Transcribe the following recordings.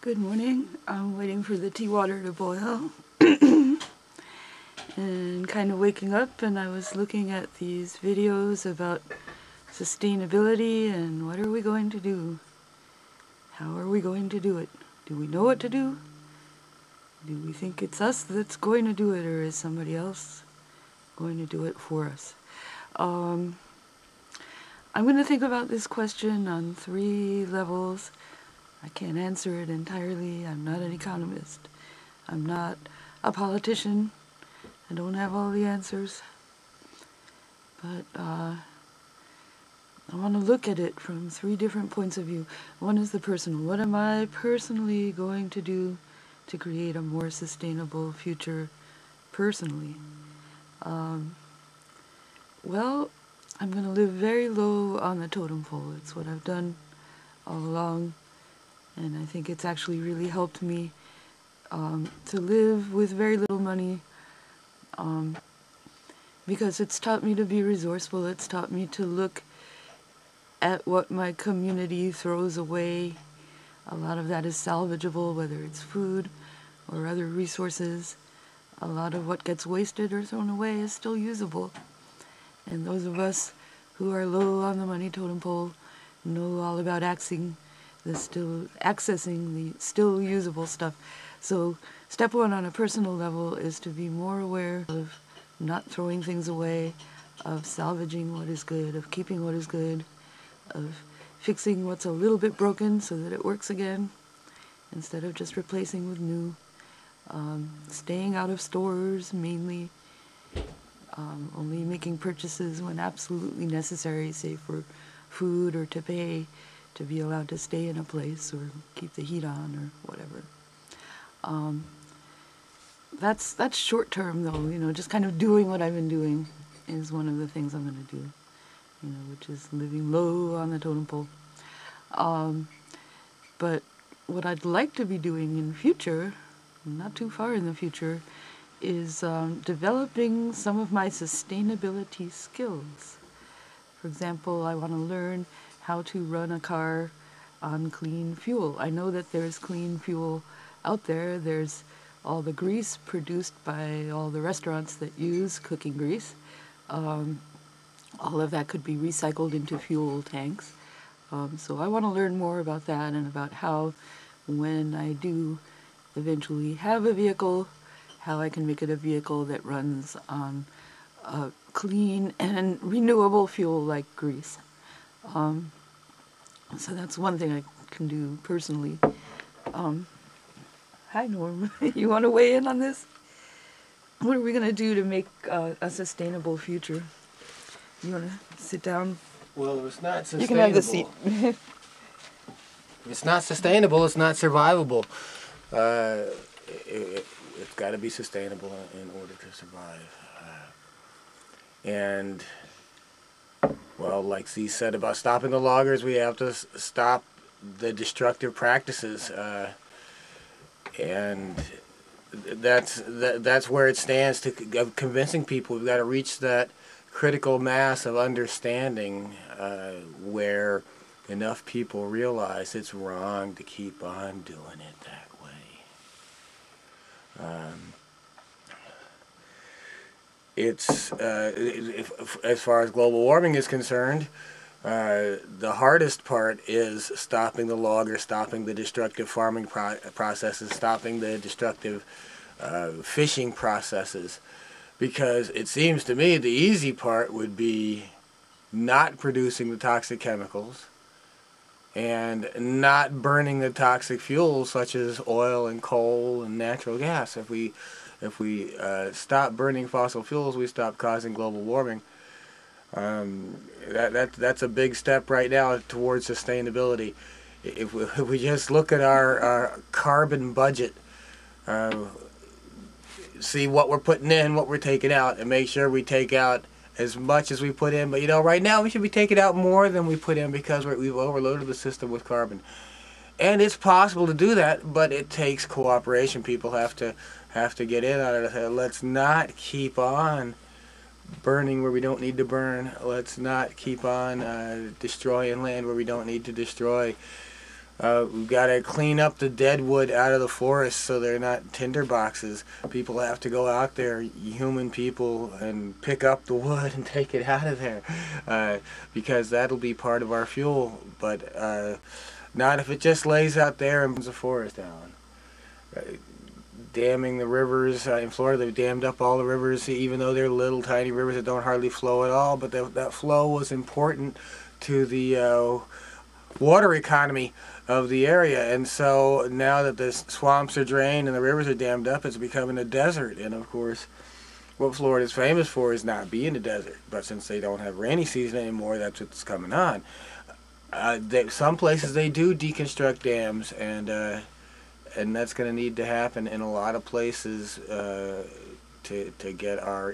Good morning. I'm waiting for the tea water to boil and kind of waking up, and I was looking at these videos about sustainability and what are we going to do? How are we going to do it? Do we know what to do? Do we think it's us that's going to do it, or is somebody else going to do it for us? I'm going to think about this question on 3 levels. I can't answer it entirely. I'm not an economist. I'm not a politician. I don't have all the answers. But I want to look at it from 3 different points of view. One is the personal. What am I personally going to do to create a more sustainable future personally? Well, I'm going to live very low on the totem pole. It's what I've done all along. And I think it's actually really helped me to live with very little money because it's taught me to be resourceful. It's taught me to look at what my community throws away. A lot of that is salvageable, whether it's food or other resources. A lot of what gets wasted or thrown away is still usable. And those of us who are low on the money totem pole know all about accessing the still usable stuff. So step 1 on a personal level is to be more aware of not throwing things away, of salvaging what is good, of keeping what is good, of fixing what's a little bit broken so that it works again instead of just replacing with new. Staying out of stores mainly, only making purchases when absolutely necessary, say for food or to pay to be allowed to stay in a place or keep the heat on or whatever. That's short term though, just kind of doing what I've been doing is one of the things I'm going to do, which is living low on the totem pole. But what I'd like to be doing in future, not too far in the future, is developing some of my sustainability skills. For example, I want to learn how to run a car on clean fuel. I know that there's clean fuel out there. There's all the grease produced by all the restaurants that use cooking grease. All of that could be recycled into fuel tanks. So I want to learn more about that and about how, when I do eventually have a vehicle, how I can make it a vehicle that runs on clean and renewable fuel like grease. So that's one thing I can do personally. Hi, Norm. You want to weigh in on this? What are we going to do to make a sustainable future? You want to sit down? Well, if it's not sustainable, you can have the seat. If it's not sustainable, it's not survivable. It's got to be sustainable in order to survive. And well, like Z said about stopping the loggers, we have to stop the destructive practices, and that's where it stands of convincing people. We've got to reach that critical mass of understanding where enough people realize it's wrong to keep on doing it that way. As far as global warming is concerned, the hardest part is stopping the logger, stopping the destructive farming processes, stopping the destructive fishing processes, because it seems to me the easy part would be not producing the toxic chemicals and not burning the toxic fuels such as oil and coal and natural gas. If we stop burning fossil fuels, we stop causing global warming. That's a big step right now towards sustainability. If we just look at our carbon budget, see what we're putting in, what we're taking out, and make sure we take out as much as we put in. But right now we should be taking out more than we put in because we've overloaded the system with carbon. And it's possible to do that, but it takes cooperation. People have to get in on it. Let's not keep on burning where we don't need to burn. Let's not keep on destroying land where we don't need to destroy. We've got to clean up the dead wood out of the forest so they're not tinder boxes. People have to go out there, human people, and pick up the wood and take it out of there, because that'll be part of our fuel. But not if it just lays out there and burns the forest down. Damming the rivers in Florida, they've dammed up all the rivers, even though they're little tiny rivers that don't hardly flow at all. But that flow was important to the water economy of the area, and so now that the swamps are drained and the rivers are dammed up, it's becoming a desert. And of course, what Florida is famous for is not being a desert, but since they don't have rainy season anymore, that's what's coming on. Some places they do deconstruct dams, and that's going to need to happen in a lot of places to get our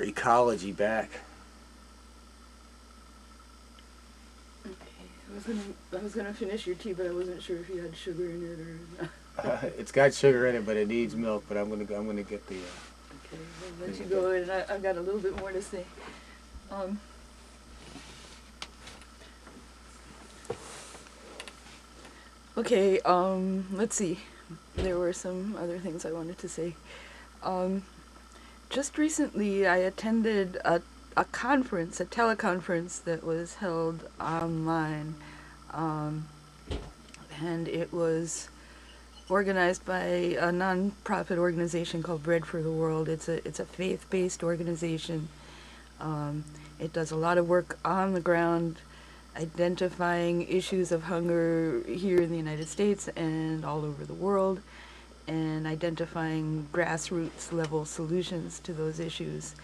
ecology back. I was gonna finish your tea, but I wasn't sure if you had sugar in it or not. It's got sugar in it, but it needs milk. But I'm gonna get the. Okay, I'll let you go, and I've got a little bit more to say. Okay, let's see. There were some other things I wanted to say. Just recently, I attended a conference, a teleconference that was held online, and it was organized by a non-profit organization called Bread for the World. It's a faith-based organization. It does a lot of work on the ground, identifying issues of hunger here in the United States and all over the world, and identifying grassroots level solutions to those issues.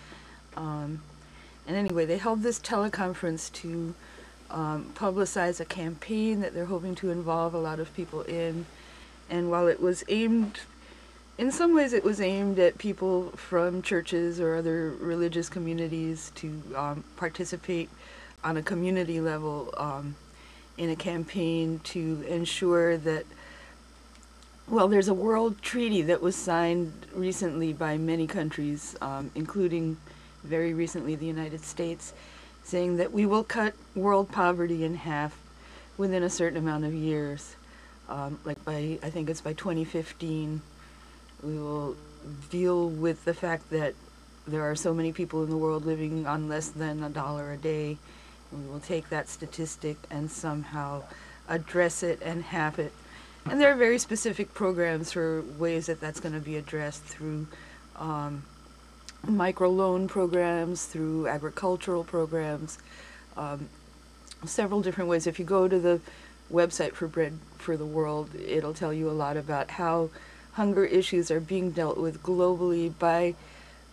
And anyway, they held this teleconference to publicize a campaign that they're hoping to involve a lot of people in. And while it was aimed, in some ways it was aimed at people from churches or other religious communities to participate on a community level in a campaign to ensure that, well, there's a world treaty that was signed recently by many countries, including very recently the United States, saying that we will cut world poverty in half within a certain amount of years. I think it's by 2015, we will deal with the fact that there are so many people in the world living on less than $1 a day. We will take that statistic and somehow address it and halve it. And there are very specific programs for ways that that's going to be addressed through microloan programs, through agricultural programs, several different ways. If you go to the website for Bread for the World, it'll tell you a lot about how hunger issues are being dealt with globally by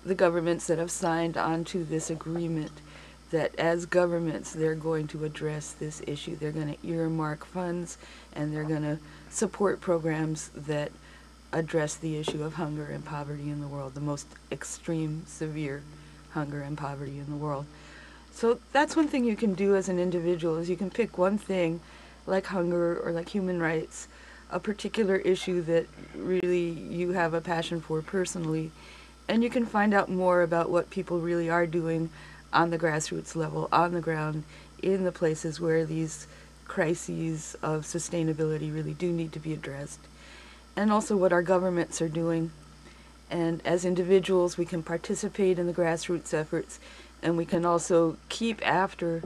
the governments that have signed onto this agreement, that as governments they're going to address this issue. They're going to earmark funds and they're going to support programs that address the issue of hunger and poverty in the world, the most extreme, severe hunger and poverty in the world. So that's one thing you can do as an individual, is you can pick one thing, like hunger or like human rights, a particular issue that really you have a passion for personally, and you can find out more about what people really are doing on the grassroots level, on the ground, in the places where these crises of sustainability really do need to be addressed, and also what our governments are doing. And as individuals, we can participate in the grassroots efforts, and we can also keep after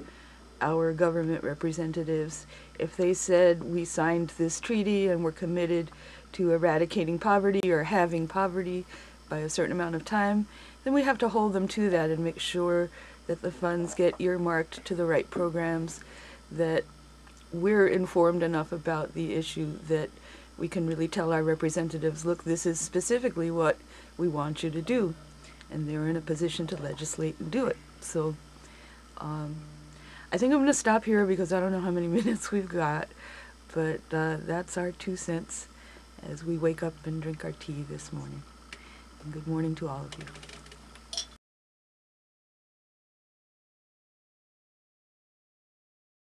our government representatives. If they said we signed this treaty and we're committed to eradicating poverty or halving poverty by a certain amount of time, then we have to hold them to that and make sure that the funds get earmarked to the right programs, that we're informed enough about the issue that we can really tell our representatives, look, this is specifically what we want you to do, and they're in a position to legislate and do it. So I think I'm going to stop here because I don't know how many minutes we've got, but that's our 2 cents as we wake up and drink our tea this morning. And good morning to all of you.